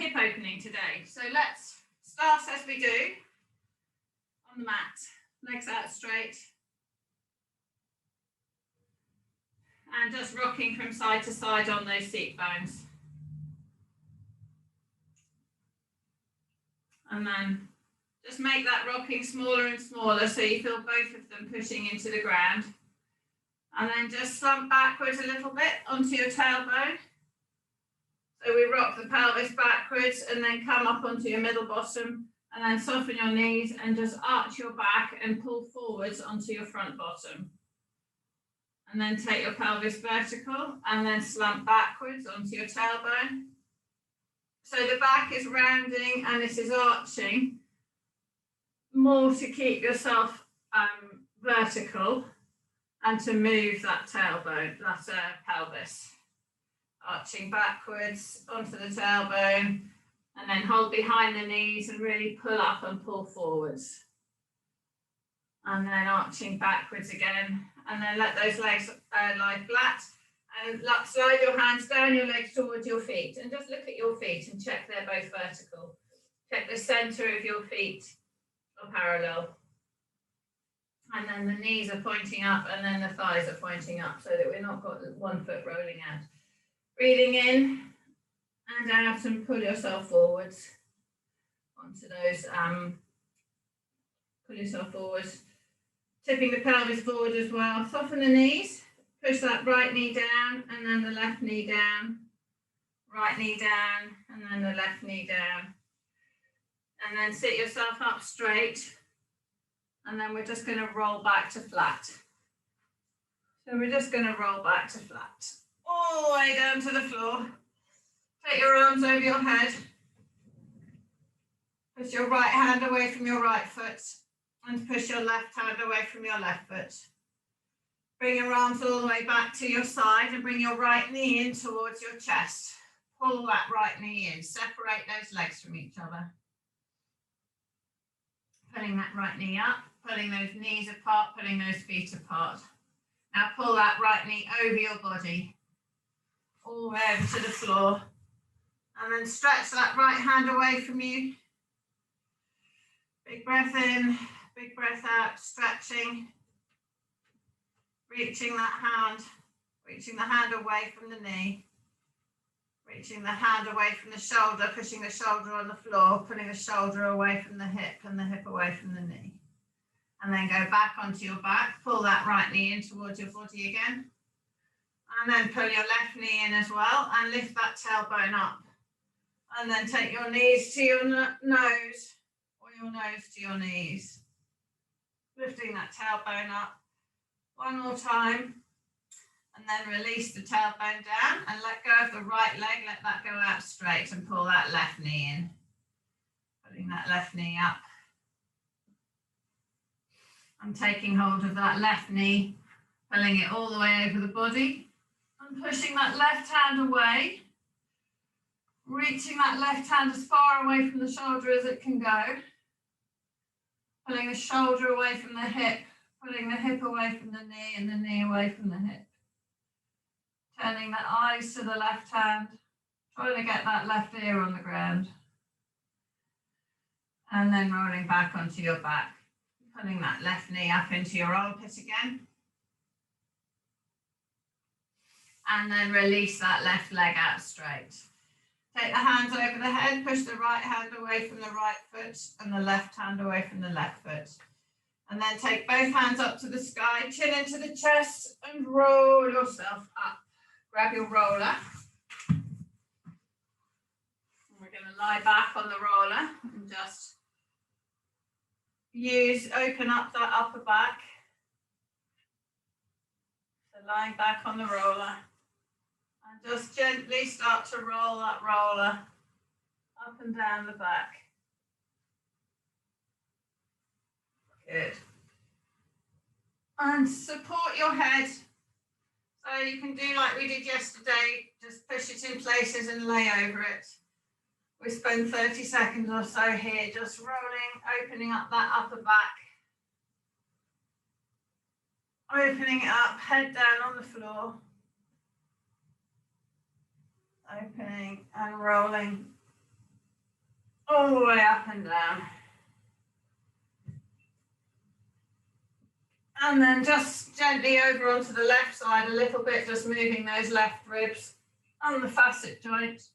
hip opening today. So let's start as we do on the mat, legs out straight. And just rocking from side to side on those seat bones. And then just make that rocking smaller and smaller so you feel both of them pushing into the ground. And then just slump backwards a little bit onto your tailbone. So we rock the pelvis backwards and then come up onto your middle bottom and then soften your knees and just arch your back and pull forwards onto your front bottom. And then take your pelvis vertical and then slump backwards onto your tailbone. So the back is rounding and this is arching, more to keep yourself vertical and to move that tailbone, that pelvis. Arching backwards onto the tailbone and then hold behind the knees and really pull up and pull forwards. And then arching backwards again and then let those legs lie flat and slide your hands down your legs towards your feet and just look at your feet and check they're both vertical. Check the center of your feet are parallel. And then the knees are pointing up and then the thighs are pointing up so that we're not got one foot rolling out. Breathing in and out and pull yourself forwards onto those, pull yourself forwards. Tipping the pelvis forward as well. Soften the knees. Push that right knee down and then the left knee down. Right knee down and then the left knee down. And then sit yourself up straight. And then we're just going to roll back to flat. So we're just going to roll back to flat. All the way down to the floor. Take your arms over your head. Push your right hand away from your right foot. And push your left hand away from your left foot. Bring your arms all the way back to your side and bring your right knee in towards your chest. Pull that right knee in. Separate those legs from each other. Pulling that right knee up, pulling those knees apart, pulling those feet apart. Now pull that right knee over your body, all the way over to the floor. And then stretch that right hand away from you. Big breath in. Big breath out, stretching, reaching that hand, reaching the hand away from the knee, reaching the hand away from the shoulder, pushing the shoulder on the floor, putting the shoulder away from the hip and the hip away from the knee. And then go back onto your back, pull that right knee in towards your body again. And then pull your left knee in as well and lift that tailbone up. And then take your knees to your nose or your nose to your knees. Lifting that tailbone up one more time and then release the tailbone down and let go of the right leg, let that go out straight and pull that left knee in. Putting that left knee up. I'm taking hold of that left knee, pulling it all the way over the body and pushing that left hand away, reaching that left hand as far away from the shoulder as it can go. Pulling the shoulder away from the hip, pulling the hip away from the knee and the knee away from the hip. Turning the eyes to the left hand, trying to get that left ear on the ground. And then rolling back onto your back, pulling that left knee up into your armpit again. And then release that left leg out straight. Take the hands over the head, push the right hand away from the right foot and the left hand away from the left foot. And then take both hands up to the sky, chin into the chest and roll yourself up. Grab your roller. And we're going to lie back on the roller and just open up that upper back. So lying back on the roller. And just gently start to roll that roller up and down the back. Good. And support your head. So you can do like we did yesterday, just push it in places and lay over it. We spend 30 seconds or so here, just rolling, opening up that upper back. Opening it up, head down on the floor. Opening and rolling all the way up and down. And then just gently over onto the left side a little bit, just moving those left ribs and the facet joints.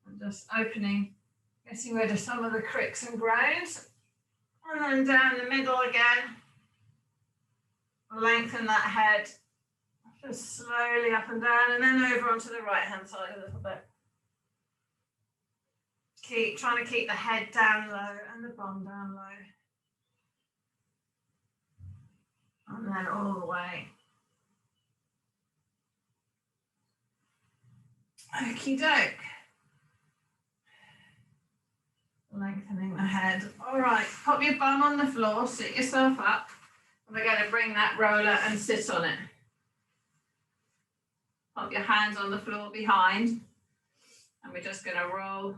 And just opening, getting rid of some of the cricks and groans. And then down the middle again. Lengthen that head. Just slowly up and down, and then over onto the right hand side a little bit. Keep trying to keep the head down low and the bum down low. And then all the way. Okie doke. Lengthening the head. All right, pop your bum on the floor, sit yourself up. And we're going to bring that roller and sit on it. Pop your hands on the floor behind. And we're just going to roll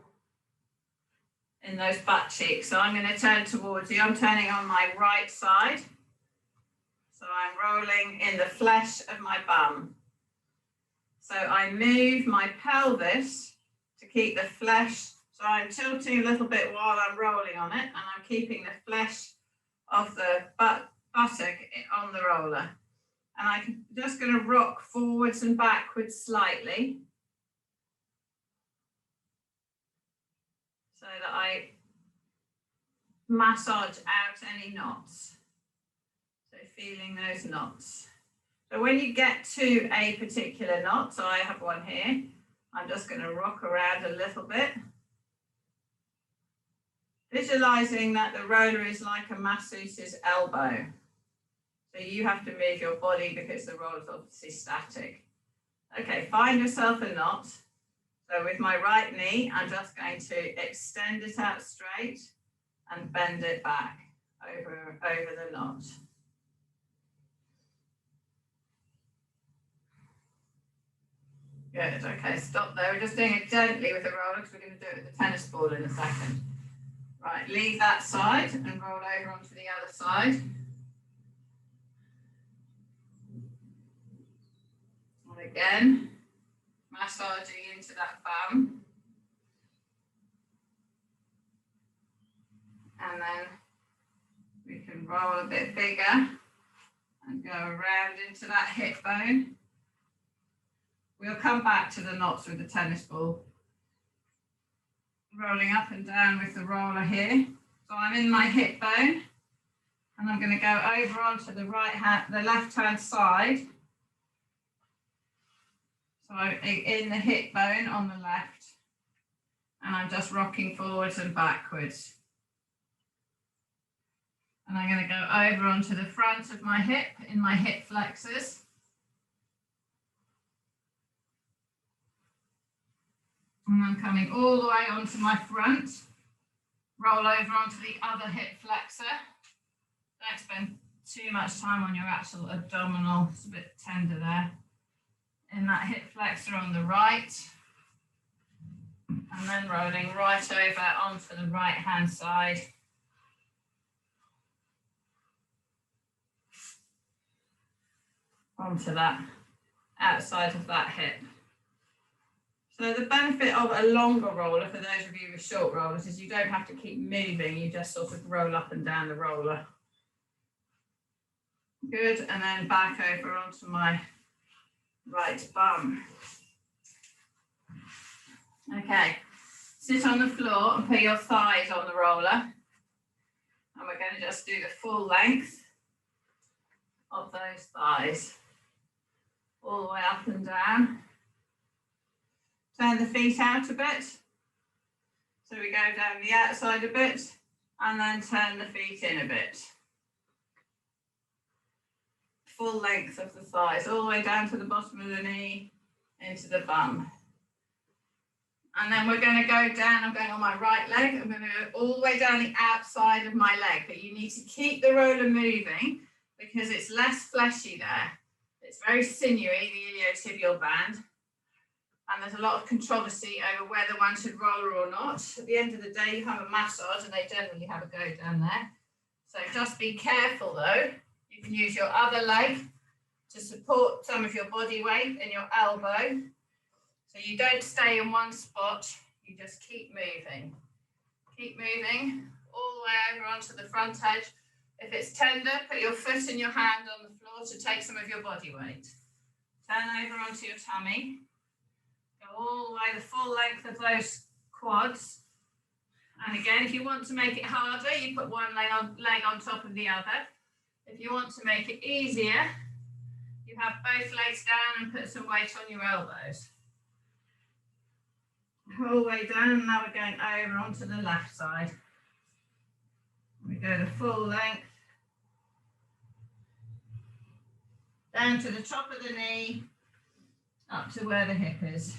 in those butt cheeks. So I'm going to turn towards you. I'm turning on my right side. So I'm rolling in the flesh of my bum. So I move my pelvis to keep the flesh. So I'm tilting a little bit while I'm rolling on it, and I'm keeping the flesh of the buttock on the roller. And I'm just going to rock forwards and backwards slightly so that I massage out any knots. So feeling those knots. So when you get to a particular knot, so I have one here, I'm just going to rock around a little bit. Visualizing that the roller is like a masseuse's elbow. So you have to move your body because the roller is obviously static. Okay, find yourself a knot. So with my right knee, I'm just going to extend it out straight and bend it back over the knot. Good, okay, stop there. We're just doing it gently with the roller because we're going to do it with the tennis ball in a second. Right, leave that side and roll over onto the other side. And again, massaging into that bum. And then we can roll a bit bigger and go around into that hip bone. We'll come back to the knots with the tennis ball. Rolling up and down with the roller here. So I'm in my hip bone and I'm going to go over onto the left hand side. So in the hip bone on the left, and I'm just rocking forwards and backwards. And I'm going to go over onto the front of my hip in my hip flexors. And I'm coming all the way onto my front, roll over onto the other hip flexor. Don't spend too much time on your actual abdominal, it's a bit tender there. In that hip flexor on the right. And then rolling right over onto the right hand side. Onto that outside of that hip. So the benefit of a longer roller, for those of you with short rollers, is you don't have to keep moving, you just sort of roll up and down the roller. Good, and then back over onto my right bum. Okay, sit on the floor and put your thighs on the roller. And we're going to just do the full length of those thighs. All the way up and down. Turn the feet out a bit. So we go down the outside a bit and then turn the feet in a bit. Full length of the thighs, all the way down to the bottom of the knee, into the bum. And then we're going to go down, I'm going on my right leg, I'm going to go all the way down the outside of my leg, but you need to keep the roller moving because it's less fleshy there. It's very sinewy, the iliotibial band. And there's a lot of controversy over whether one should roller or not. At the end of the day, you have a massage and they generally have a go down there. So just be careful though. You can use your other leg to support some of your body weight in your elbow. So you don't stay in one spot, you just keep moving. Keep moving all the way over onto the front edge. If it's tender, put your foot and your hand on the floor to take some of your body weight. Turn over onto your tummy. Go all the way the full length of those quads. And again, if you want to make it harder, you put one leg on top of the other. If you want to make it easier, you have both legs down and put some weight on your elbows. Whole way down, now we're going over onto the left side. We go the full length. Down to the top of the knee, up to where the hip is.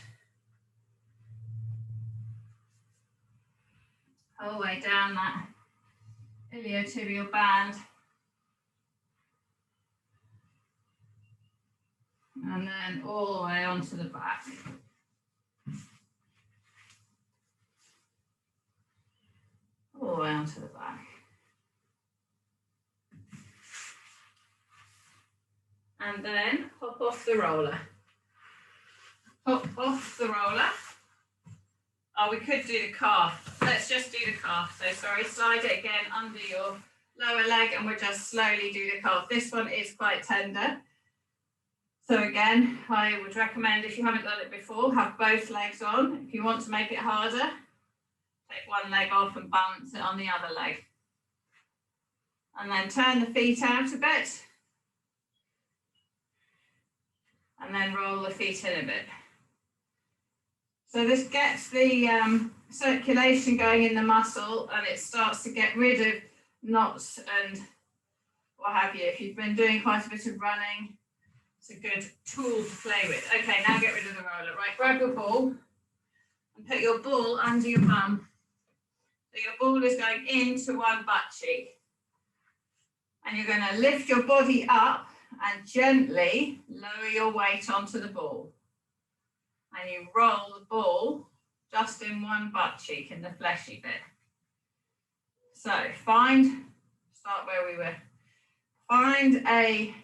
Whole way down that iliotibial band. And then all the way onto the back. All the way onto the back. And then hop off the roller. Hop off the roller. Oh, we could do the calf. Let's just do the calf. So sorry, slide it again under your lower leg and we'll just slowly do the calf. This one is quite tender. So again, I would recommend, if you haven't done it before, have both legs on. If you want to make it harder, take one leg off and balance it on the other leg. And then turn the feet out a bit. And then roll the feet in a bit. So this gets the circulation going in the muscle and it starts to get rid of knots and what have you. If you've been doing quite a bit of running, it's a good tool to play with. Okay, now get rid of the roller. Right, grab your ball and put your ball under your bum. So your ball is going into one butt cheek. And you're going to lift your body up and gently lower your weight onto the ball. And you roll the ball just in one butt cheek in the fleshy bit. So start where we were. Find a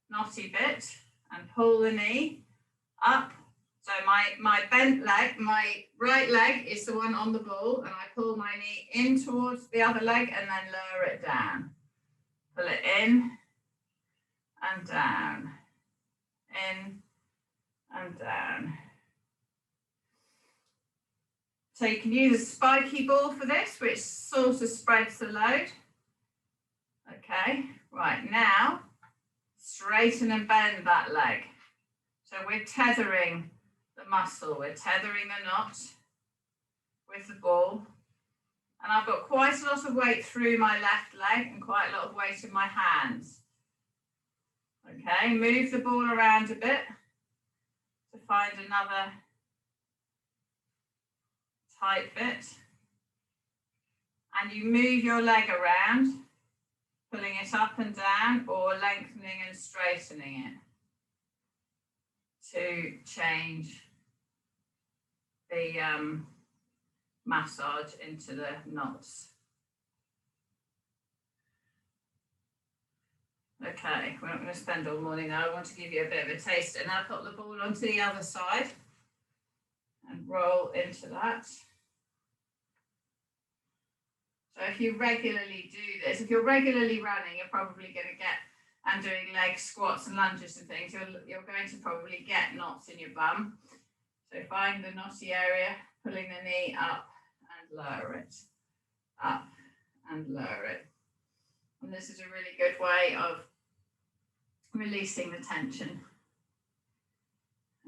knotty bit and pull the knee up. So my bent leg, my right leg is the one on the ball, and I pull my knee in towards the other leg and then lower it down. Pull it in and down, in and down. So you can use a spiky ball for this, which sort of spreads the load. Okay, right, now straighten and bend that leg. So we're tethering the muscle, we're tethering the knot with the ball. And I've got quite a lot of weight through my left leg and quite a lot of weight in my hands. Okay, move the ball around a bit to find another tight bit. And you move your leg around, pulling it up and down or lengthening and straightening it to change the massage into the knots. Okay, we're not going to spend all morning now. I want to give you a bit of a taste. And now put the ball onto the other side and roll into that. So if you regularly do this, if you're regularly running, you're probably going to get, and doing leg squats and lunges and things, you're going to probably get knots in your bum. So find the knotty area, pulling the knee up and lower it, up and lower it. And this is a really good way of releasing the tension.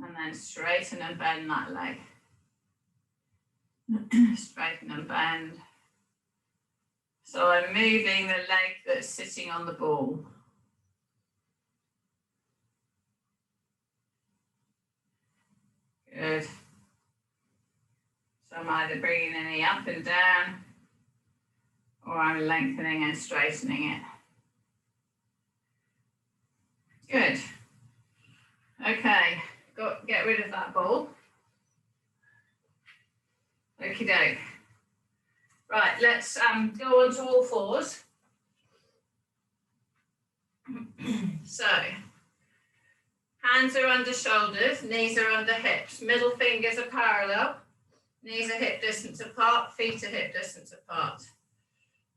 And then straighten and bend that leg. Straighten and bend. So I'm moving the leg that's sitting on the ball. Good. So I'm either bringing the knee up and down, or I'm lengthening and straightening it. Good. Okay, get rid of that ball. Okie doke. Right, let's go on to all fours. So, hands are under shoulders, knees are under hips, middle fingers are parallel, Knees are hip distance apart, feet are hip distance apart.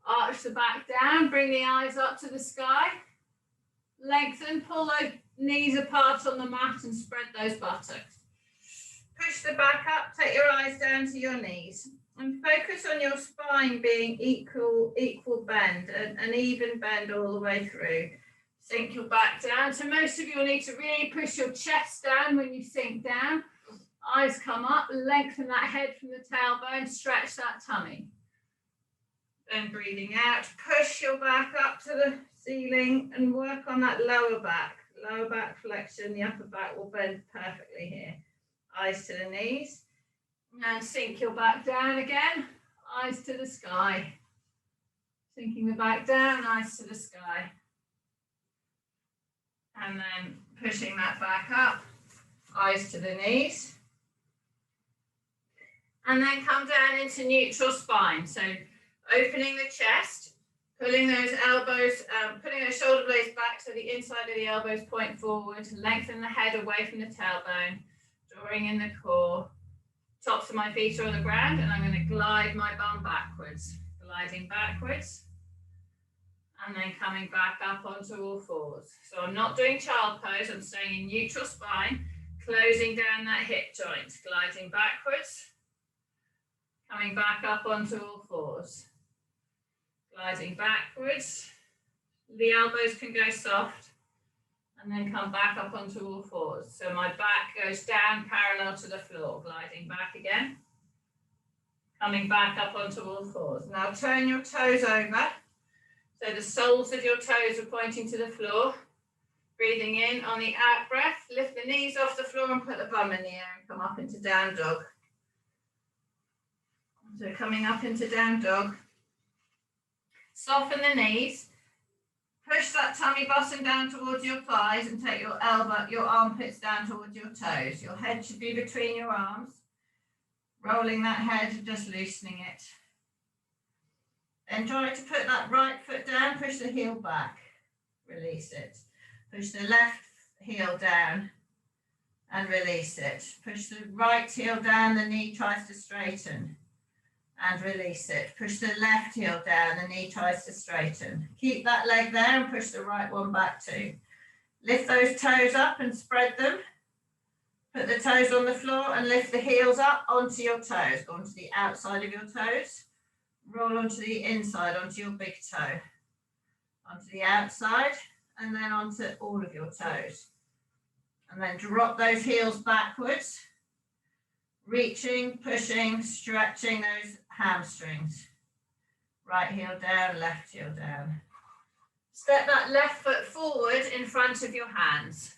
Arch the back down, bring the eyes up to the sky. Lengthen, pull those knees apart on the mat and spread those buttocks. Push the back up, take your eyes down to your knees. And focus on your spine being equal bend, an even bend all the way through. Sink your back down. So most of you will need to really push your chest down when you sink down. Eyes come up, lengthen that head from the tailbone, stretch that tummy. Then breathing out, push your back up to the ceiling and work on that lower back flexion. The upper back will bend perfectly here. Eyes to the knees. And sink your back down again, eyes to the sky. Sinking the back down, eyes to the sky. And then pushing that back up, eyes to the knees. And then come down into neutral spine. So opening the chest, pulling those elbows, putting those shoulder blades back so the inside of the elbows point forward, lengthen the head away from the tailbone, drawing in the core. Tops of my feet are on the ground, and I'm going to glide my bum backwards, gliding backwards, and then coming back up onto all fours. So I'm not doing child pose, I'm staying in neutral spine, closing down that hip joint, gliding backwards, coming back up onto all fours, gliding backwards. The elbows can go soft, and then come back up onto all fours. So my back goes down parallel to the floor, gliding back again, coming back up onto all fours. Now turn your toes over, so the soles of your toes are pointing to the floor. Breathing in on the out breath, lift the knees off the floor and put the bum in the air and come up into down dog. So coming up into down dog, soften the knees. Push that tummy button down towards your thighs and take your armpits down towards your toes. Your head should be between your arms. Rolling that head and just loosening it. Then try to put that right foot down, push the heel back, release it. Push the left heel down and release it. Push the right heel down, the knee tries to straighten. And release it. Push the left heel down, the knee tries to straighten. Keep that leg there and push the right one back too. Lift those toes up and spread them. Put the toes on the floor and lift the heels up onto your toes. Go onto the outside of your toes. Roll onto the inside, onto your big toe. Onto the outside and then onto all of your toes. And then drop those heels backwards. Reaching, pushing, stretching those hamstrings. Right heel down, left heel down. Step that left foot forward in front of your hands.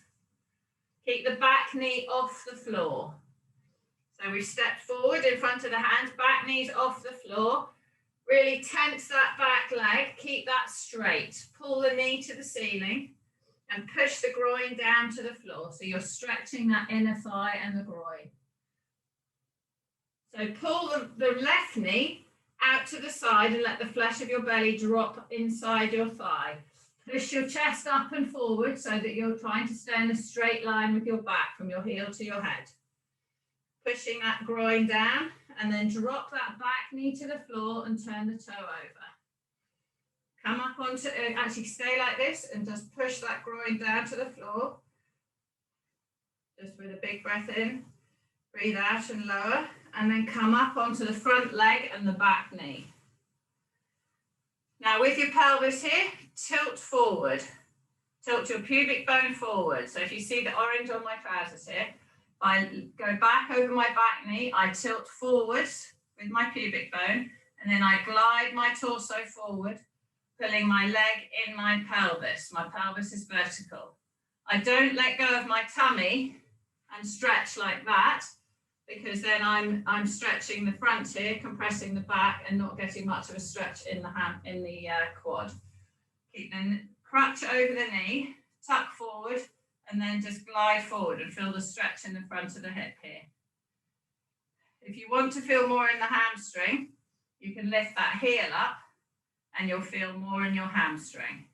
Keep the back knee off the floor. So we step forward in front of the hands, back knees off the floor. Really tense that back leg, keep that straight. Pull the knee to the ceiling and push the groin down to the floor. So you're stretching that inner thigh and the groin. So pull the left knee out to the side and let the flesh of your belly drop inside your thigh. Push your chest up and forward so that you're trying to stay in a straight line with your back from your heel to your head. Pushing that groin down and then drop that back knee to the floor and turn the toe over. Come up onto, actually stay like this and just push that groin down to the floor. Just with a big breath in, breathe out and lower. And then come up onto the front leg and the back knee. Now with your pelvis here, tilt forward. Tilt your pubic bone forward. So if you see the orange on my trousers here, I go back over my back knee, I tilt forwards with my pubic bone, and then I glide my torso forward, pulling my leg in my pelvis. My pelvis is vertical. I don't let go of my tummy and stretch like that, because then I'm stretching the front here, compressing the back and not getting much of a stretch in the quad. Keep the crutch over the knee, tuck forward, and then just glide forward and feel the stretch in the front of the hip here. If you want to feel more in the hamstring, you can lift that heel up and you'll feel more in your hamstring.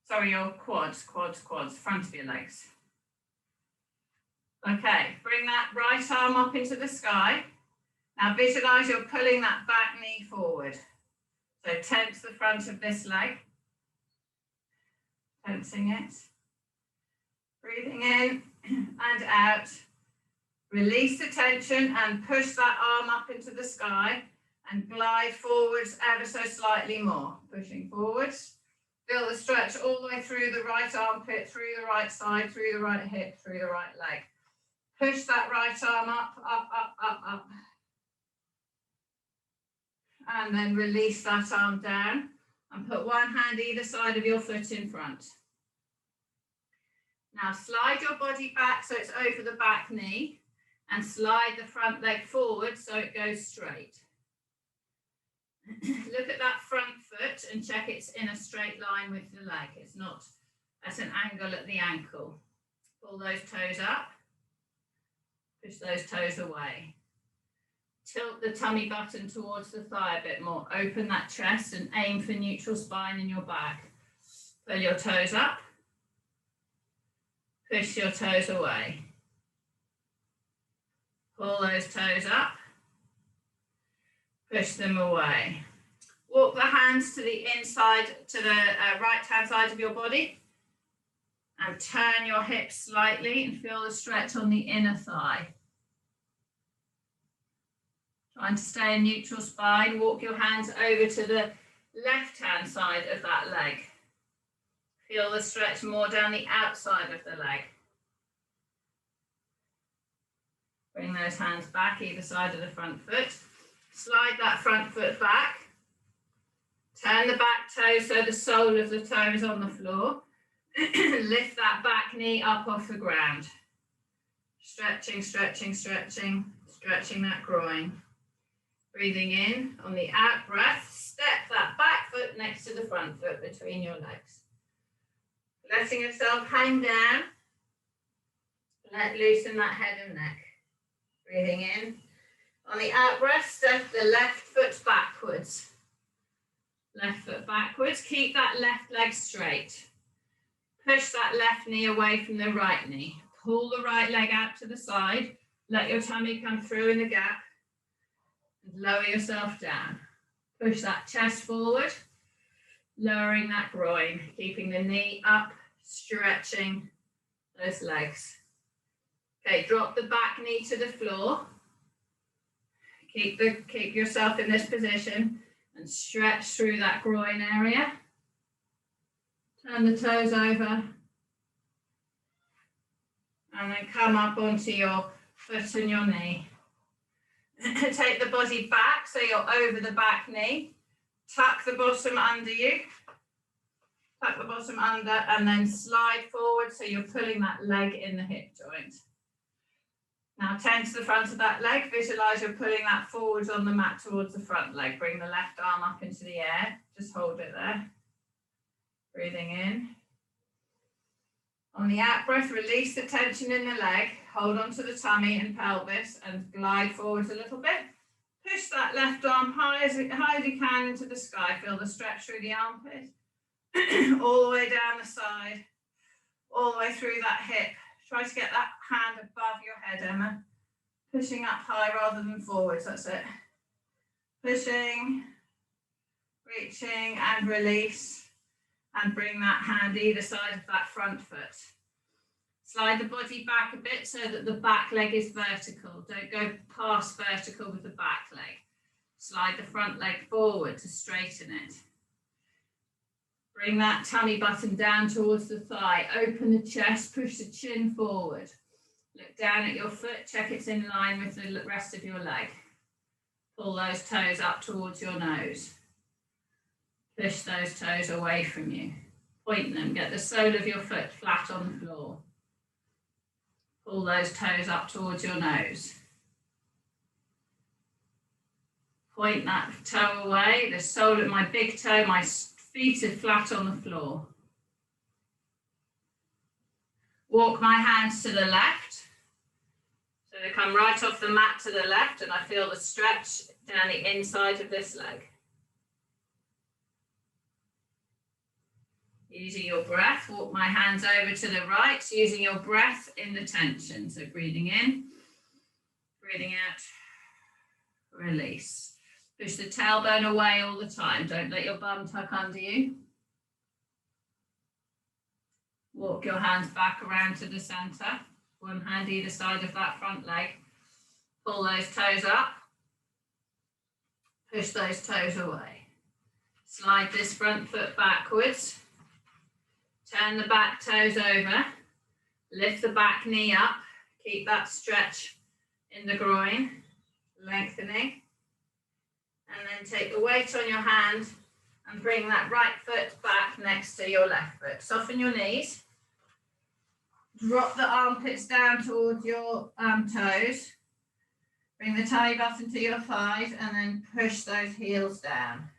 Sorry, your quads, front of your legs. Okay, bring that right arm up into the sky. Now visualize you're pulling that back knee forward. So tense the front of this leg. Tensing it. Breathing in and out. Release the tension and push that arm up into the sky and glide forwards ever so slightly more. Pushing forwards. Feel the stretch all the way through the right armpit, through the right side, through the right hip, through the right leg. Push that right arm up, up, up, up, up. And then release that arm down and put one hand either side of your foot in front. Now slide your body back so it's over the back knee and slide the front leg forward so it goes straight. Look at that front foot and check it's in a straight line with the leg. It's not at an angle at the ankle. Pull those toes up. Push those toes away. Tilt the tummy button towards the thigh a bit more. Open that chest and aim for neutral spine in your back. Pull your toes up. Push your toes away. Pull those toes up. Push them away. Walk the hands to the inside, to the right-hand side of your body. And turn your hips slightly and feel the stretch on the inner thigh. Trying to stay in neutral spine. Walk your hands over to the left-hand side of that leg. Feel the stretch more down the outside of the leg. Bring those hands back either side of the front foot. Slide that front foot back. Turn the back toe so the sole of the toe is on the floor. Lift that back knee up off the ground. Stretching, stretching, stretching, stretching that groin. Breathing in, on the out breath, step that back foot next to the front foot between your legs. Letting yourself hang down. Let loosen that head and neck. Breathing in. On the out breath, step the left foot backwards. Left foot backwards. Keep that left leg straight. Push that left knee away from the right knee. Pull the right leg out to the side. Let your tummy come through in the gap. And lower yourself down. Push that chest forward. Lowering that groin. Keeping the knee up. Stretching those legs. Okay, drop the back knee to the floor. Keep yourself in this position and stretch through that groin area. Turn the toes over. And then come up onto your foot and your knee. Take the body back so you're over the back knee. Tuck the bottom under you. Tuck the bottom under and then slide forward so you're pulling that leg in the hip joint. Now tense the front of that leg. Visualize you're pulling that forwards on the mat towards the front leg. Bring the left arm up into the air. Just hold it there. Breathing in. On the out breath, release the tension in the leg. Hold on to the tummy and pelvis and glide forwards a little bit. Push that left arm high as you can into the sky. Feel the stretch through the armpit. All the way down the side. All the way through that hip. Try to get that hand above your head, Emma. Pushing up high rather than forwards, that's it. Pushing, reaching and release. And bring that hand either side of that front foot. Slide the body back a bit so that the back leg is vertical. Don't go past vertical with the back leg. Slide the front leg forward to straighten it. Bring that tummy button down towards the thigh. Open the chest, push the chin forward. Look down at your foot, check it's in line with the rest of your leg. Pull those toes up towards your nose. Push those toes away from you. Point them, get the sole of your foot flat on the floor. Pull those toes up towards your nose. Point that toe away, the sole of my big toe, my feet are flat on the floor. Walk my hands to the left. So they come right off the mat to the left and I feel the stretch down the inside of this leg. Using your breath, walk my hands over to the right, using your breath in the tension. So breathing in, breathing out, release. Push the tailbone away all the time. Don't let your bum tuck under you. Walk your hands back around to the center. One hand either side of that front leg. Pull those toes up. Push those toes away. Slide this front foot backwards. Turn the back toes over. Lift the back knee up. Keep that stretch in the groin. Lengthening. And then take the weight on your hand and bring that right foot back next to your left foot. Soften your knees. Drop the armpits down towards your toes. Bring the tummy button to your thighs and then push those heels down.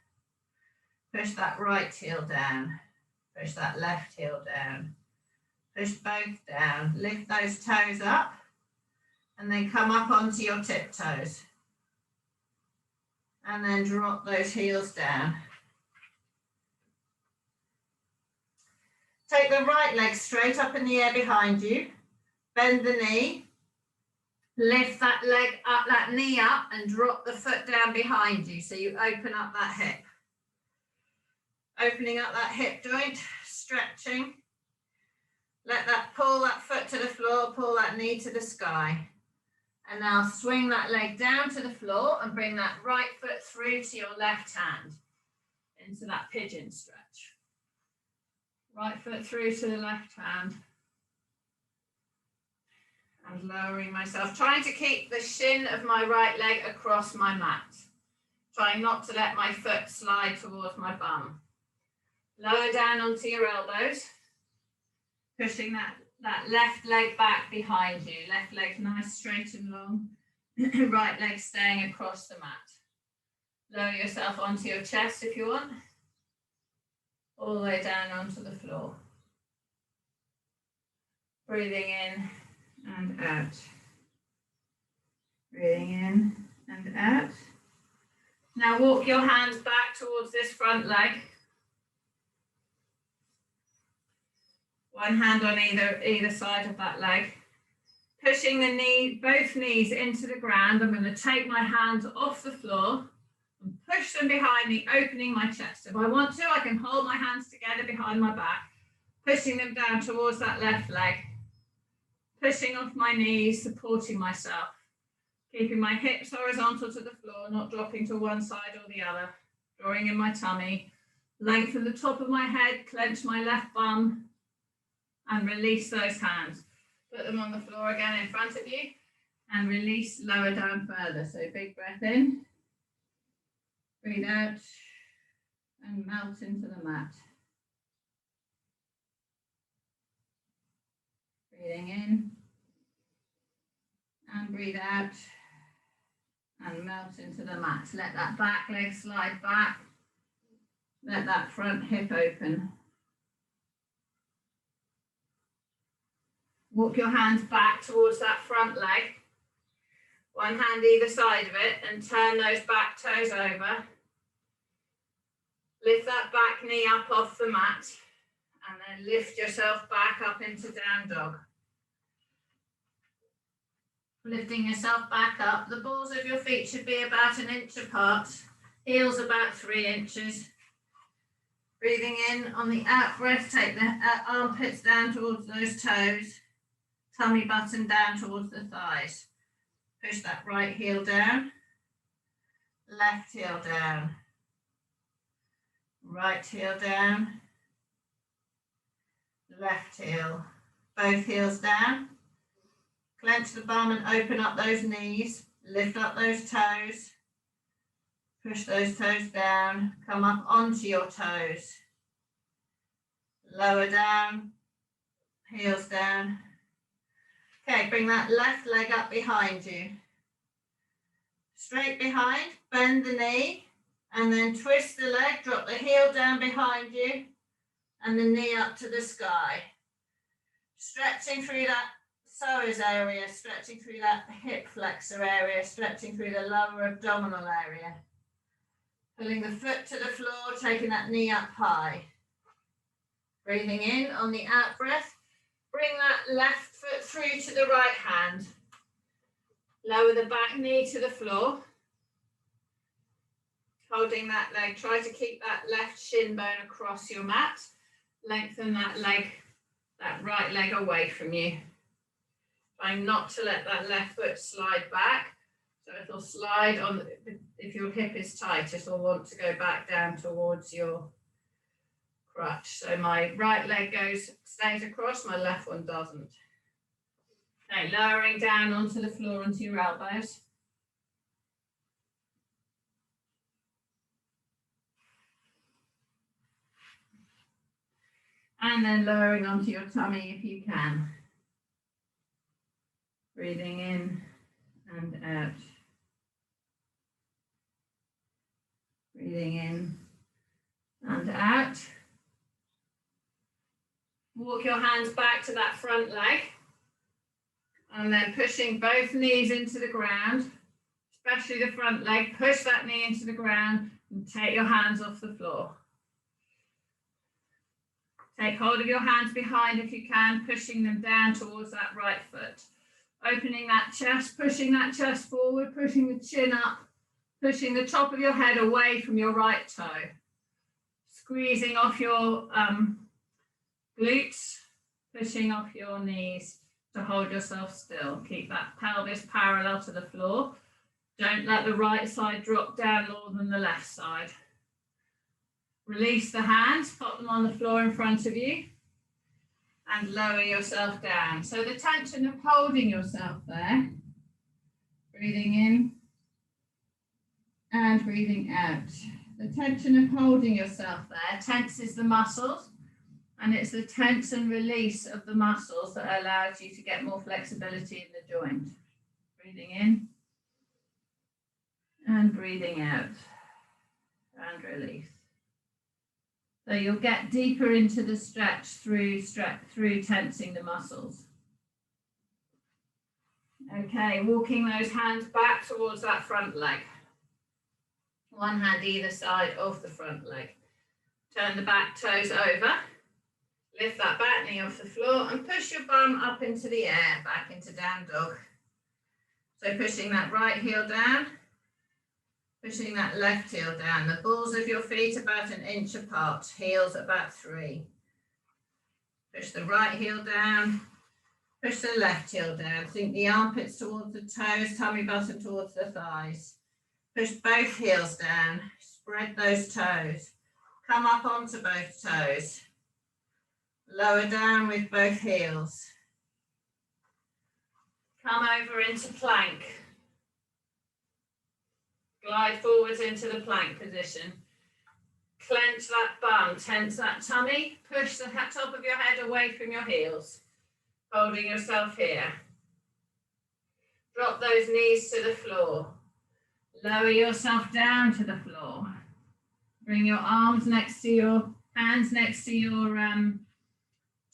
Push that right heel down. Push that left heel down. Push both down. Lift those toes up and then come up onto your tiptoes. And then drop those heels down. Take the right leg straight up in the air behind you. Bend the knee. Lift that leg up, that knee up, and drop the foot down behind you. So you open up that hip. Opening up that hip joint, stretching. Pull that foot to the floor, pull that knee to the sky. And now swing that leg down to the floor and bring that right foot through to your left hand into that pigeon stretch. Right foot through to the left hand. And lowering myself, trying to keep the shin of my right leg across my mat. Trying not to let my foot slide towards my bum. Lower down onto your elbows. Pushing that left leg back behind you. Left leg nice, straight and long. Right leg staying across the mat. Lower yourself onto your chest if you want. All the way down onto the floor. Breathing in and out. Breathing in and out. Now walk your hands back towards this front leg. One hand on either side of that leg. Pushing both knees into the ground. I'm going to take my hands off the floor and push them behind me, opening my chest. If I want to, I can hold my hands together behind my back, pushing them down towards that left leg. Pushing off my knees, supporting myself. Keeping my hips horizontal to the floor, not dropping to one side or the other. Drawing in my tummy. Lengthen the top of my head, clench my left bum. And release those hands. Put them on the floor again in front of you and release lower down further. So big breath in, breathe out and melt into the mat. Breathing in and breathe out and melt into the mat. Let that back leg slide back. Let that front hip open. Walk your hands back towards that front leg. One hand either side of it and turn those back toes over. Lift that back knee up off the mat and then lift yourself back up into down dog. Lifting yourself back up. The balls of your feet should be about 1 inch apart. Heels about 3 inches. Breathing in on the out breath, take the armpits down towards those toes. Tummy button down towards the thighs. Push that right heel down. Left heel down. Right heel down. Left heel. Both heels down. Clench the bum and open up those knees. Lift up those toes. Push those toes down. Come up onto your toes. Lower down. Heels down. Okay, bring that left leg up behind you. Straight behind, bend the knee, and then twist the leg, drop the heel down behind you, and the knee up to the sky. Stretching through that psoas area, stretching through that hip flexor area, stretching through the lower abdominal area. Pulling the foot to the floor, taking that knee up high. Breathing in on the out breath. Bring that left foot through to the right hand. Lower the back knee to the floor. Holding that leg, try to keep that left shin bone across your mat. Lengthen that leg, that right leg away from you. Try not to let that left foot slide back. So it'll slide on, if your hip is tight, it'll want to go back down towards your crutch. So my right leg stays across, my left one doesn't. Okay, lowering down onto the floor, onto your elbows. And then lowering onto your tummy if you can. Breathing in and out. Breathing in and out. Walk your hands back to that front leg. And then pushing both knees into the ground, especially the front leg. Push that knee into the ground and take your hands off the floor. Take hold of your hands behind if you can, pushing them down towards that right foot. Opening that chest, pushing that chest forward, pushing the chin up, pushing the top of your head away from your right toe. Squeezing off your glutes, pushing off your knees to hold yourself still. Keep that pelvis parallel to the floor. Don't let the right side drop down more than the left side. Release the hands, pop them on the floor in front of you and lower yourself down. So the tension of holding yourself there, breathing in and breathing out. The tension of holding yourself there tenses the muscles, and it's the tense and release of the muscles that allows you to get more flexibility in the joint. Breathing in and breathing out and release. So you'll get deeper into the stretch through tensing the muscles. Okay, walking those hands back towards that front leg. One hand either side of the front leg. Turn the back toes over. Lift that back knee off the floor and push your bum up into the air, back into down dog. So pushing that right heel down. Pushing that left heel down. The balls of your feet about 1 inch apart, heels about 3. Push the right heel down, push the left heel down. Sink the armpits towards the toes, tummy button towards the thighs. Push both heels down, spread those toes. Come up onto both toes. Lower down with both heels. Come over into plank. Glide forwards into the plank position. Clench that bum, tense that tummy. Push the top of your head away from your heels. Holding yourself here. Drop those knees to the floor. Lower yourself down to the floor. Bring your arms next to your hands next to your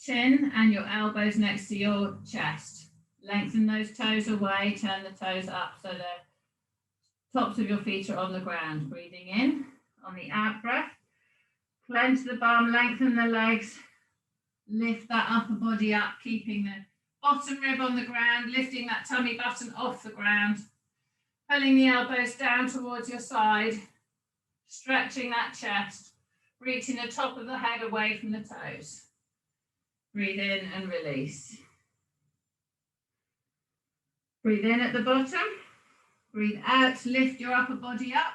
chin and your elbows next to your chest. Lengthen those toes away, turn the toes up so the tops of your feet are on the ground. Breathing in on the out breath. Clench the bum, lengthen the legs. Lift that upper body up, keeping the bottom rib on the ground, lifting that tummy button off the ground. Pulling the elbows down towards your side. Stretching that chest. Reaching the top of the head away from the toes. Breathe in and release. Breathe in at the bottom. Breathe out, lift your upper body up.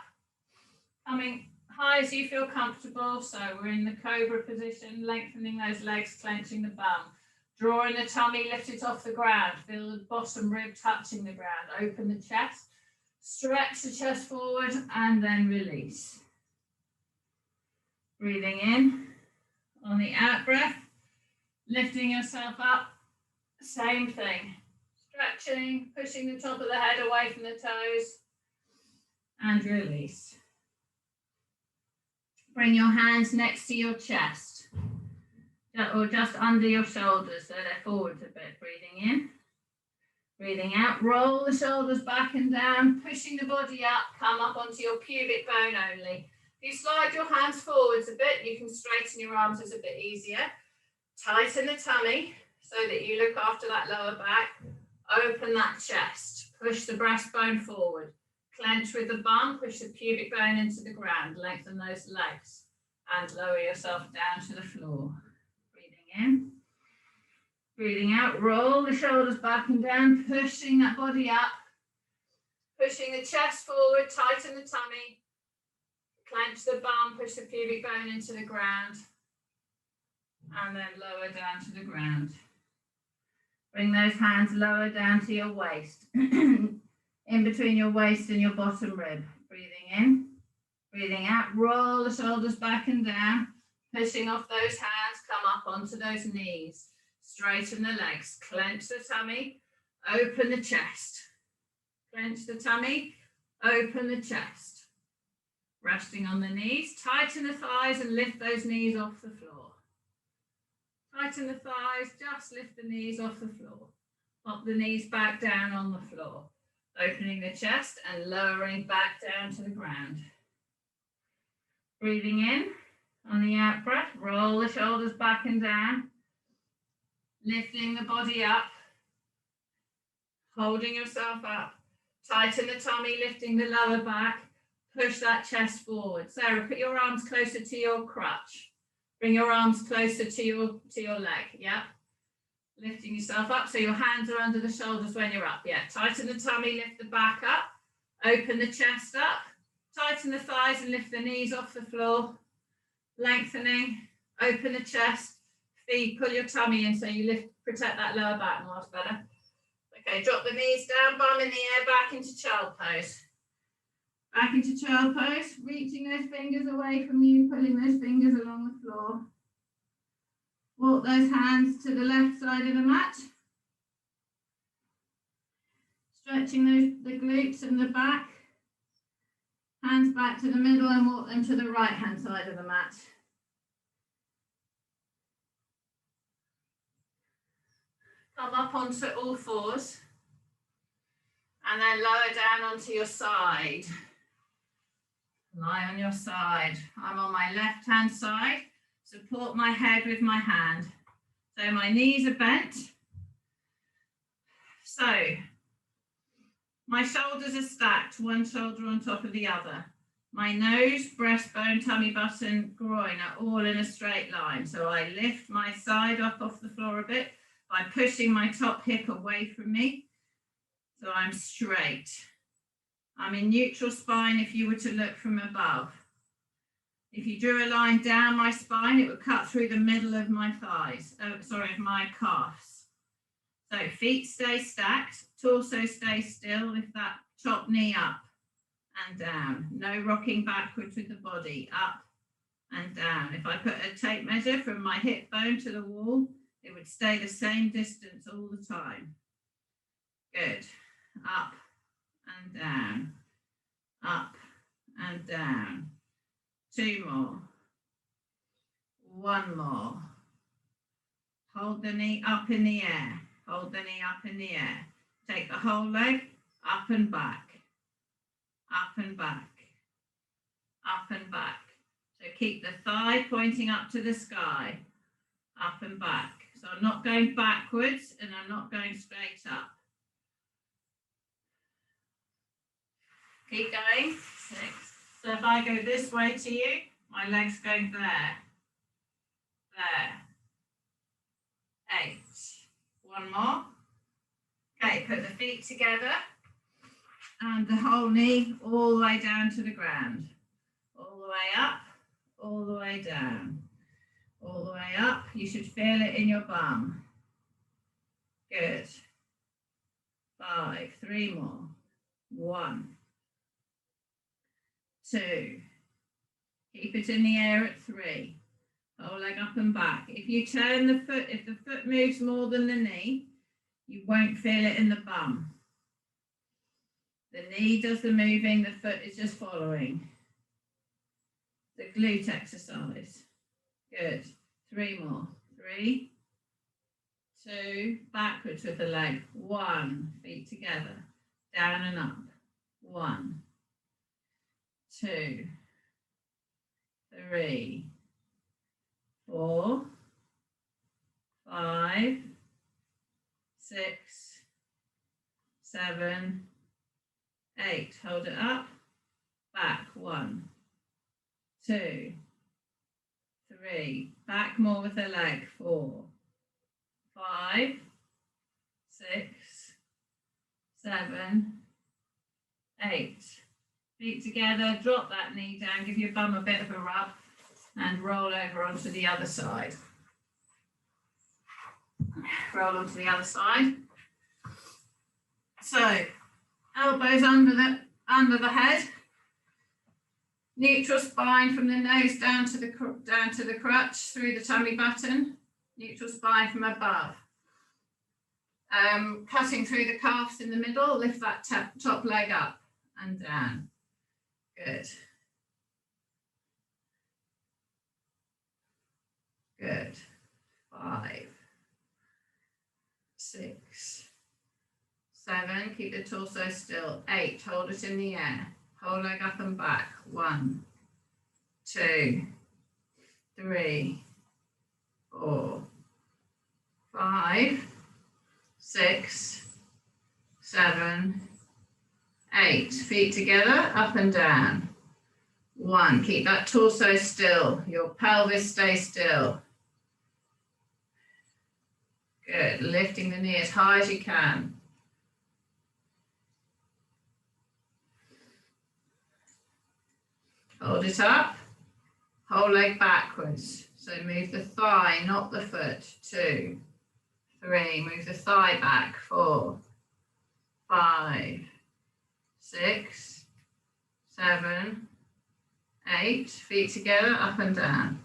Coming high as you feel comfortable. So we're in the cobra position, lengthening those legs, clenching the bum. Drawing the tummy, lift it off the ground. Feel the bottom rib touching the ground. Open the chest. Stretch the chest forward and then release. Breathing in on the out breath. Lifting yourself up. Same thing. Stretching, pushing the top of the head away from the toes and release. Bring your hands next to your chest or just under your shoulders so they're forward a bit. Breathing in, breathing out. Roll the shoulders back and down, pushing the body up, come up onto your pubic bone only. If you slide your hands forwards a bit, you can straighten your arms, it's a bit easier. Tighten the tummy so that you look after that lower back. Open that chest. Push the breastbone forward. Clench with the bum. Push the pubic bone into the ground. Lengthen those legs. And lower yourself down to the floor. Breathing in. Breathing out. Roll the shoulders back and down. Pushing that body up. Pushing the chest forward. Tighten the tummy. Clench the bum. Push the pubic bone into the ground. And then lower down to the ground. Bring those hands lower down to your waist, in between your waist and your bottom rib. Breathing in, breathing out, roll the shoulders back and down, pushing off those hands, come up onto those knees, straighten the legs, clench the tummy, open the chest. Clench the tummy, open the chest. Resting on the knees, tighten the thighs and lift those knees off the floor. Tighten the thighs, just lift the knees off the floor. Pop the knees back down on the floor. Opening the chest and lowering back down to the ground. Breathing in on the out breath, roll the shoulders back and down. Lifting the body up. Holding yourself up. Tighten the tummy, lifting the lower back. Push that chest forward. Sarah, put your arms closer to your crutch. Bring your arms closer to your leg, yeah? Lifting yourself up so your hands are under the shoulders when you're up, yeah? Tighten the tummy, lift the back up, open the chest up, tighten the thighs and lift the knees off the floor, lengthening, open the chest, feet, pull your tummy in so you lift, protect that lower back more, better. Okay, drop the knees down, bum in the air, back into child pose. Back into child pose, reaching those fingers away from you, pulling those fingers along the floor. Walk those hands to the left side of the mat. Stretching the glutes and the back. Hands back to the middle and walk them to the right hand side of the mat. Come up onto all fours. And then lower down onto your side. Lie on your side. I'm on my left hand side. Support my head with my hand. So my knees are bent. So my shoulders are stacked, one shoulder on top of the other. My nose, breastbone, tummy button, groin are all in a straight line. So I lift my side up off the floor a bit by pushing my top hip away from me. So I'm straight. I'm in neutral spine if you were to look from above. If you drew a line down my spine, it would cut through the middle of my thighs, of my calves. So feet stay stacked, torso stay still, lift that top knee up and down. No rocking backwards with the body, up and down. If I put a tape measure from my hip bone to the wall, it would stay the same distance all the time. Good. Up and down, up and down. 2 more. 1 more. Hold the knee up in the air. Hold the knee up in the air. Take the whole leg up and back, up and back, up and back. So keep the thigh pointing up to the sky, up and back. So I'm not going backwards and I'm not going straight up. Keep going. 6. So if I go this way to you, my leg's going there, there. 8. 1 more. Okay, put the feet together and the whole knee all the way down to the ground. All the way up, all the way down, all the way up. You should feel it in your bum. Good. 5. 3 more. 1. 2. Keep it in the air at 3. Whole leg up and back. If you turn the foot, if the foot moves more than the knee, you won't feel it in the bum. The knee does the moving, the foot is just following. The glute exercise. Good. 3 more. 3, 2, backwards with the leg. 1, feet together, down and up. 1, 2, 3, 4, 5, 6, 7, 8. Hold it up. Back. 1, 2, 3. Back more with the leg. 4, 5, 6, 7, 8. Feet together. Drop that knee down. Give your bum a bit of a rub and roll over onto the other side. Roll onto the other side. So elbows under the head. Neutral spine from the nose down to the crutch through the tummy button. Neutral spine from above. Cutting through the calves in the middle. Lift that top leg up and down. Good. Good. 5, 6, 7. Keep the torso still. 8. Hold it in the air. Whole leg up and back. 1, 2, 3, 4, 5, 6, 7, 8. Feet together, up and down. 1. Keep that torso still. Your pelvis stays still. Good. Lifting the knee as high as you can. Hold it up. Whole leg backwards. So move the thigh, not the foot. 2, 3. Move the thigh back. 4, 5, 6, 7, 8. Feet together, up and down.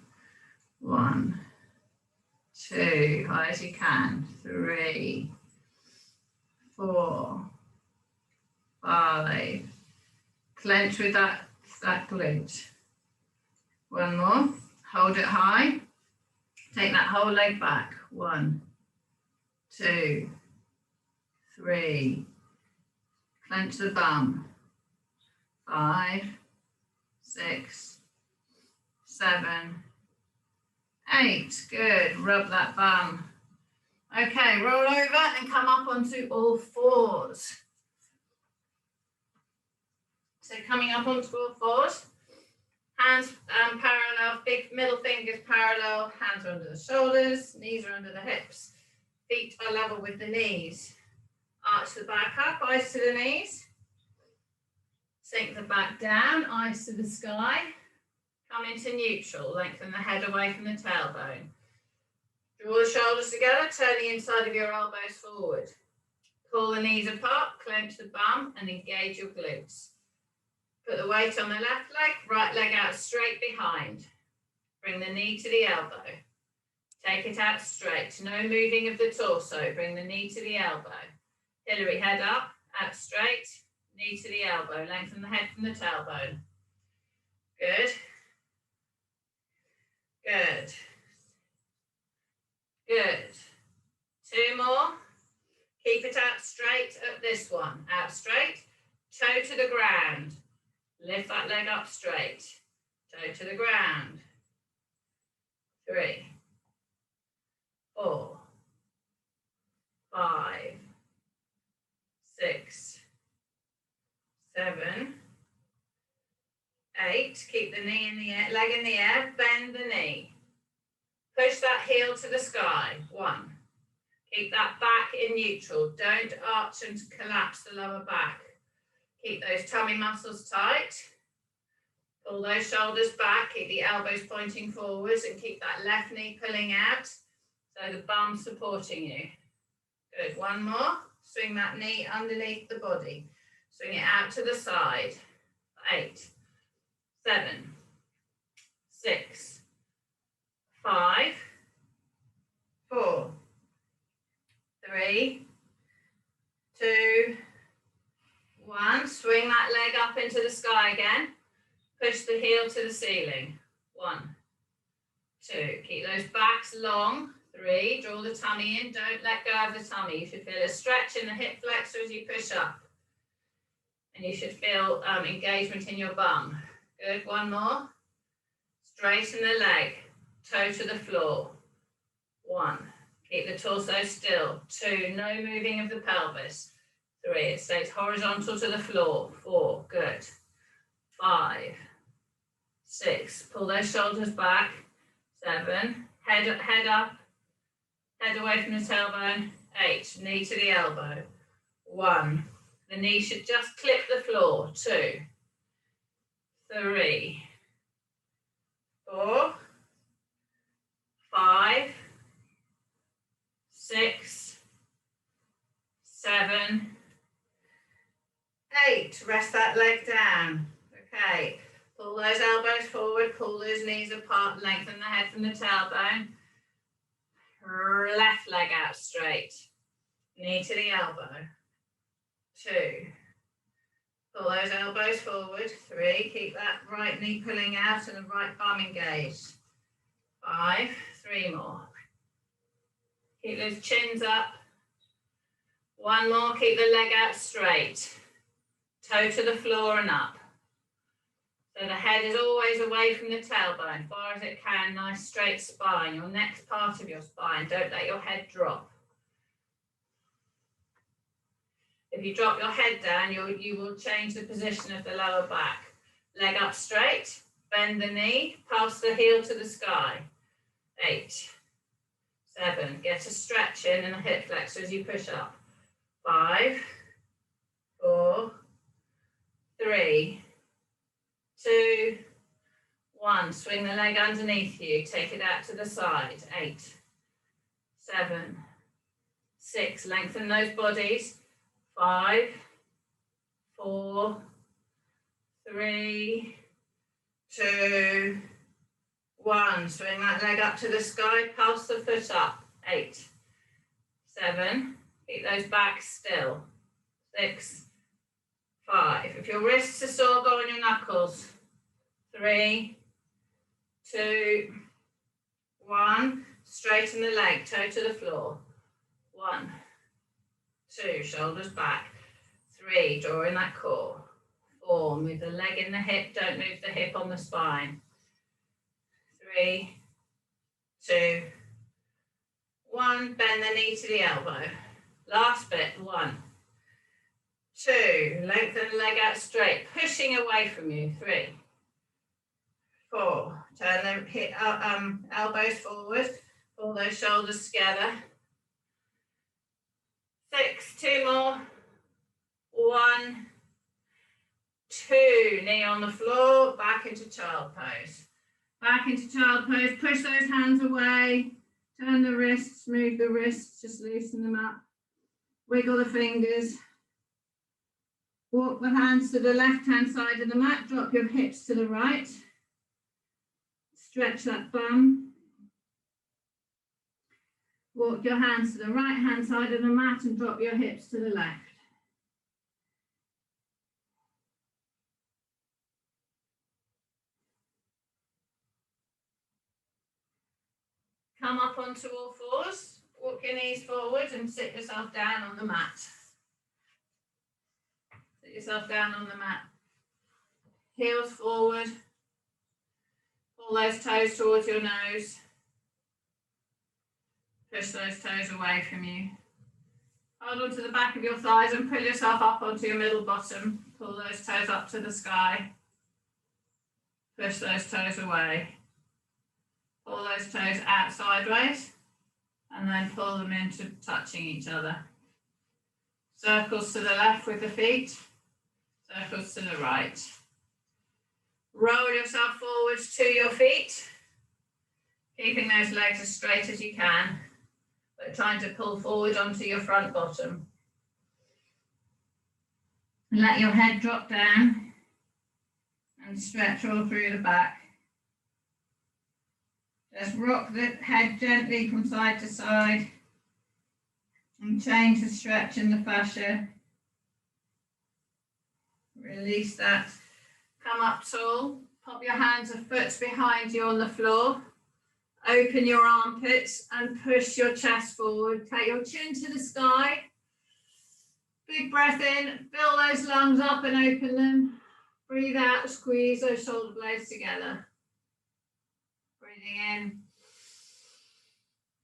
1, 2. High as you can. 3, 4, 5. Clench with that glute. 1 more. Hold it high. Take that whole leg back. 1, 2, 3. Clench the bum. 5, 6, 7, 8. Good. Rub that bum. Okay, roll over and come up onto all fours. So coming up onto all fours, hands parallel, big middle fingers parallel, hands are under the shoulders, knees are under the hips, feet are level with the knees. Arch the back up, eyes to the knees. Sink the back down, eyes to the sky. Come into neutral, lengthen the head away from the tailbone. Draw the shoulders together, turn the inside of your elbows forward. Pull the knees apart, clench the bum and engage your glutes. Put the weight on the left leg, right leg out straight behind. Bring the knee to the elbow. Take it out straight, no moving of the torso. Bring the knee to the elbow. Hillary, head up, out straight, knee to the elbow. Lengthen the head from the tailbone. Good. Good. Good. 2 more. Keep it out straight at this one. Out straight, toe to the ground. Lift that leg up straight. Toe to the ground. 3, 4, 5, 6, 7, 8. Keep the knee in the air, leg in the air. Bend the knee. Push that heel to the sky. 1. Keep that back in neutral. Don't arch and collapse the lower back. Keep those tummy muscles tight. Pull those shoulders back. Keep the elbows pointing forwards and keep that left knee pulling out so the bum supporting you. Good. 1 more. Swing that knee underneath the body. Swing it out to the side. 8, 7, 6, 5, 4, 3, 2, 1. Swing that leg up into the sky again. Push the heel to the ceiling. 1, 2. Keep those backs long. 3. Draw the tummy in. Don't let go of the tummy. You should feel a stretch in the hip flexor as you push up. And you should feel engagement in your bum. Good. 1 more. Straighten the leg. Toe to the floor. 1. Keep the torso still. 2, no moving of the pelvis. 3, it stays horizontal to the floor. 4, good. 5, 6, pull those shoulders back. 7, head up, head away from the tailbone. 8, knee to the elbow. 1, the knee should just clip the floor. 2, 3, 4, 5, 6, 7, 8. Rest that leg down. Okay, pull those elbows forward, pull those knees apart, lengthen the head from the tailbone. Left leg out straight, knee to the elbow. 2, pull those elbows forward. 3, keep that right knee pulling out and the right bum engaged. 5, 3 more. Keep those chins up. 1 more, keep the leg out straight. Toe to the floor and up. So the head is always away from the tailbone, far as it can, nice straight spine, your next part of your spine. Don't let your head drop. If you drop your head down, you will change the position of the lower back. Leg up straight, bend the knee, pass the heel to the sky. 8, 7, get a stretch in the hip flexor as you push up. 5, 4, 3, 2, 1. Swing the leg underneath you. Take it out to the side. 8, 7, 6. Lengthen those bodies. 5, 4, 3, 2, 1. Swing that leg up to the sky. Pass the foot up. 8, 7. Keep those backs still. 6, 5. If your wrists are sore, go on your knuckles. 3, 2, 1. Straighten the leg, toe to the floor. 1, 2, shoulders back. 3, draw in that core. 4, move the leg in the hip, don't move the hip on the spine. 3, 2, 1, bend the knee to the elbow. Last bit. 1, 2, lengthen the leg out straight, pushing away from you. 3, 4, turn the hip, elbows forward, pull those shoulders together. 6, 2 more. 1, 2, knee on the floor, back into child pose. Back into child pose, push those hands away, turn the wrists, move the wrists, just loosen them up. Wiggle the fingers. Walk the hands to the left-hand side of the mat, drop your hips to the right. Stretch that bum. Walk your hands to the right-hand side of the mat and drop your hips to the left. Come up onto all fours, walk your knees forward and sit yourself down on the mat. Sit yourself down on the mat. Heels forward. Pull those toes towards your nose. Push those toes away from you. Hold on to the back of your thighs and pull yourself up onto your middle bottom. Pull those toes up to the sky. Push those toes away. Pull those toes out sideways and then pull them into touching each other. Circles to the left with the feet, circles to the right. Roll yourself forwards to your feet, keeping those legs as straight as you can, but trying to pull forward onto your front bottom. Let your head drop down and stretch all through the back. Just rock the head gently from side to side and change the stretch in the fascia. Release that. Come up tall. Pop your hands and foot behind you on the floor. Open your armpits and push your chest forward. Take your chin to the sky. Big breath in. Fill those lungs up and open them. Breathe out. Squeeze those shoulder blades together. Breathing in,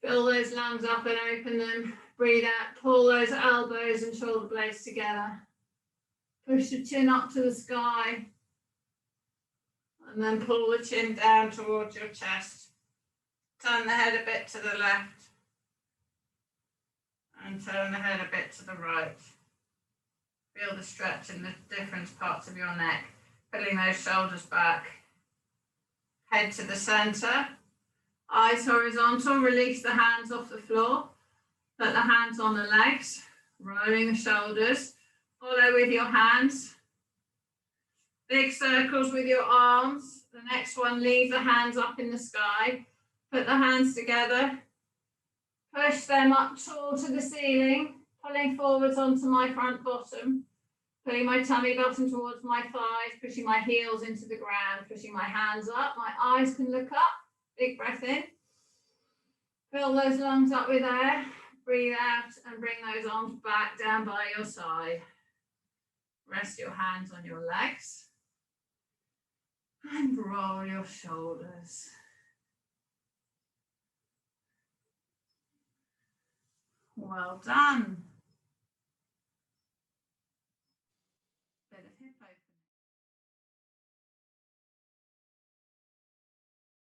Fill those lungs up and open them. Breathe out, pull those elbows and shoulder blades together. Push the chin up to the sky. And then pull the chin down towards your chest. Turn the head a bit to the left. And turn the head a bit to the right. Feel the stretch in the different parts of your neck. Pulling those shoulders back. Head to the center. Eyes horizontal, release the hands off the floor. Put the hands on the legs, rolling the shoulders. Follow with your hands. Big circles with your arms. The next one, leave the hands up in the sky. Put the hands together. Push them up tall to the ceiling, pulling forwards onto my front bottom. Putting my tummy button towards my thighs, pushing my heels into the ground, pushing my hands up. My eyes can look up. Big breath in. Fill those lungs up with air. Breathe out and bring those arms back down by your side. Rest your hands on your legs. And roll your shoulders. Well done.